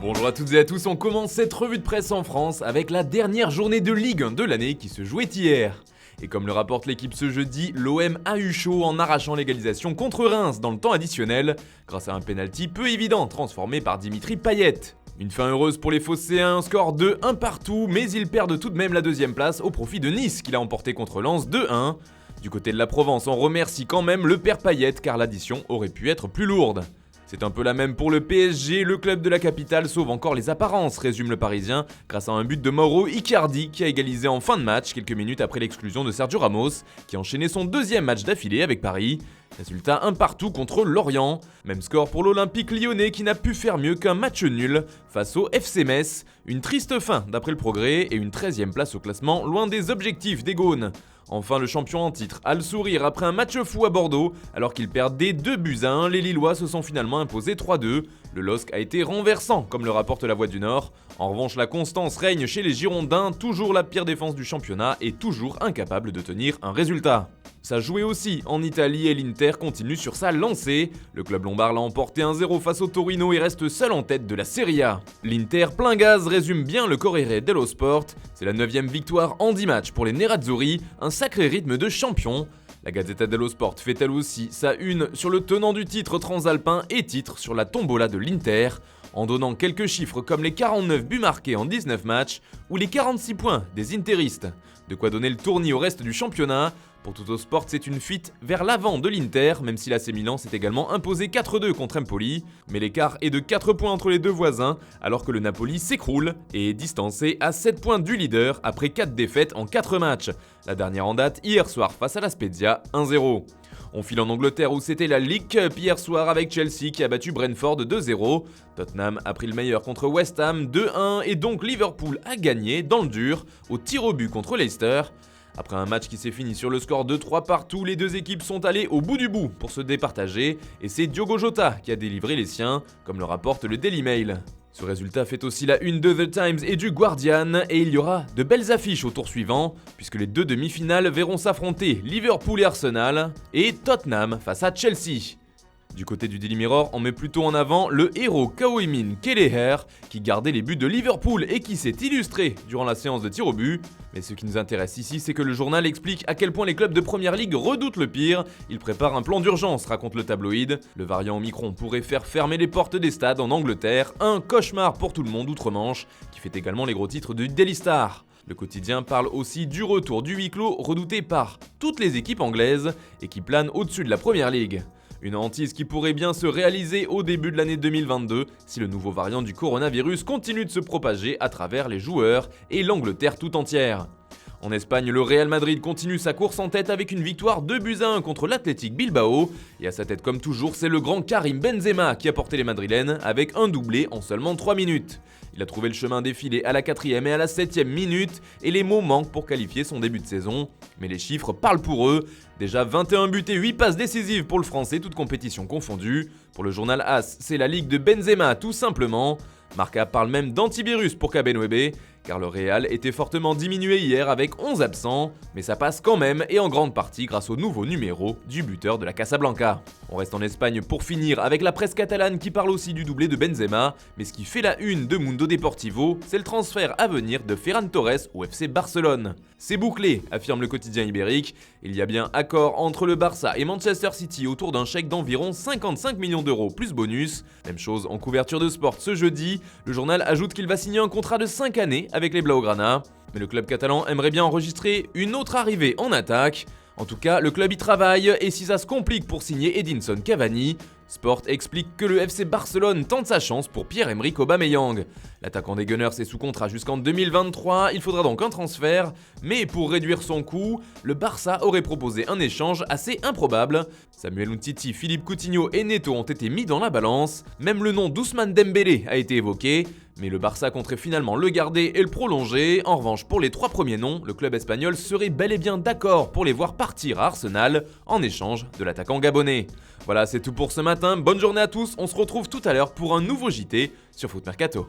Bonjour à toutes et à tous, on commence cette revue de presse en France avec la dernière journée de Ligue 1 de l'année qui se jouait hier. Et comme le rapporte l'équipe ce jeudi, l'OM a eu chaud en arrachant l'égalisation contre Reims dans le temps additionnel, grâce à un pénalty peu évident transformé par Dimitri Payet. Une fin heureuse pour les Phocéens, un score de 1 partout, mais ils perdent tout de même la deuxième place au profit de Nice qui l'a emporté contre Lens 2-1. Du côté de la Provence, on remercie quand même le père Payet car l'addition aurait pu être plus lourde. C'est un peu la même pour le PSG, le club de la capitale sauve encore les apparences, résume le Parisien, grâce à un but de Mauro Icardi qui a égalisé en fin de match, quelques minutes après l'exclusion de Sergio Ramos, qui enchaînait son deuxième match d'affilée avec Paris. Résultat 1 partout contre Lorient. Même score pour l'Olympique lyonnais qui n'a pu faire mieux qu'un match nul face au FC Metz. Une triste fin d'après le Progrès et une 13e place au classement, loin des objectifs des Gaunes. Enfin, le champion en titre a le sourire après un match fou à Bordeaux. Alors qu'ils perdaient 2-1, les Lillois se sont finalement imposés 3-2. Le LOSC a été renversant, comme le rapporte La Voix du Nord. En revanche, la constance règne chez les Girondins, toujours la pire défense du championnat et toujours incapable de tenir un résultat. Ça jouait aussi en Italie et l'Inter continue sur sa lancée. Le club lombard l'a emporté 1-0 face au Torino et reste seul en tête de la Serie A. L'Inter plein gaz résume bien le Corriere dello Sport. C'est la 9e victoire en 10 matchs pour les Nerazzurri, un sacré rythme de champion. La Gazzetta dello Sport fait elle aussi sa une sur le tenant du titre transalpin et titre sur la tombola de l'Inter, en donnant quelques chiffres comme les 49 buts marqués en 19 matchs ou les 46 points des Interistes. De quoi donner le tournis au reste du championnat. Pour Tuttosport, c'est une fuite vers l'avant de l'Inter, même si l'AC Milan s'est également imposé 4-2 contre Empoli. Mais l'écart est de 4 points entre les deux voisins, alors que le Napoli s'écroule et est distancé à 7 points du leader après 4 défaites en 4 matchs. La dernière en date hier soir face à la Spezia, 1-0. On file en Angleterre où c'était la League Cup hier soir avec Chelsea qui a battu Brentford 2-0. Tottenham a pris le meilleur contre West Ham 2-1 et donc Liverpool a gagné dans le dur au tir au but contre Leicester. Après un match qui s'est fini sur le score de 3 partout, les deux équipes sont allées au bout du bout pour se départager et c'est Diogo Jota qui a délivré les siens, comme le rapporte le Daily Mail. Ce résultat fait aussi la une de The Times et du Guardian et il y aura de belles affiches au tour suivant puisque les deux demi-finales verront s'affronter Liverpool et Arsenal et Tottenham face à Chelsea. Du côté du Daily Mirror, on met plutôt en avant le héros Kaoemin Kelleher qui gardait les buts de Liverpool et qui s'est illustré durant la séance de tir au but. Mais ce qui nous intéresse ici, c'est que le journal explique à quel point les clubs de Première Ligue redoutent le pire. Ils préparent un plan d'urgence, raconte le tabloïd. Le variant Omicron pourrait faire fermer les portes des stades en Angleterre, un cauchemar pour tout le monde outre-Manche, qui fait également les gros titres du Daily Star. Le quotidien parle aussi du retour du huis clos redouté par toutes les équipes anglaises et qui plane au-dessus de la Première Ligue. Une hantise qui pourrait bien se réaliser au début de l'année 2022 si le nouveau variant du coronavirus continue de se propager à travers les joueurs et l'Angleterre tout entière. En Espagne, le Real Madrid continue sa course en tête avec une victoire 2-1 contre l'Athletic Bilbao. Et à sa tête comme toujours, c'est le grand Karim Benzema qui a porté les Madrilènes avec un doublé en seulement 3 minutes. Il a trouvé le chemin défilé à la 4e et à la 7e minute et les mots manquent pour qualifier son début de saison. Mais les chiffres parlent pour eux. Déjà 21 buts et 8 passes décisives pour le Français, toutes compétitions confondues. Pour le journal AS, c'est la ligue de Benzema tout simplement. Marca parle même d'antivirus pour Kabenwebe, car le Real était fortement diminué hier avec 11 absents, mais ça passe quand même et en grande partie grâce au nouveau numéro du buteur de la Casablanca. On reste en Espagne pour finir avec la presse catalane qui parle aussi du doublé de Benzema, mais ce qui fait la une de Mundo Deportivo, c'est le transfert à venir de Ferran Torres au FC Barcelone. C'est bouclé, affirme le quotidien ibérique, il y a bien accord entre le Barça et Manchester City autour d'un chèque d'environ 55 millions d'euros plus bonus. Même chose en couverture de sport ce jeudi, le journal ajoute qu'il va signer un contrat de 5 années avec les Blaugrana. Mais le club catalan aimerait bien enregistrer une autre arrivée en attaque. En tout cas, le club y travaille et si ça se complique pour signer Edinson Cavani, Sport explique que le FC Barcelone tente sa chance pour Pierre-Emerick Aubameyang. L'attaquant des Gunners est sous contrat jusqu'en 2023, il faudra donc un transfert, mais pour réduire son coût, le Barça aurait proposé un échange assez improbable. Samuel Umtiti, Philippe Coutinho et Neto ont été mis dans la balance, même le nom d'Ousmane Dembélé a été évoqué, mais le Barça compterait finalement le garder et le prolonger. En revanche, pour les 3 premiers noms, le club espagnol serait bel et bien d'accord pour les voir partir à Arsenal en échange de l'attaquant gabonais. Voilà, c'est tout pour ce matin, bonne journée à tous, on se retrouve tout à l'heure pour un nouveau JT sur Foot Mercato.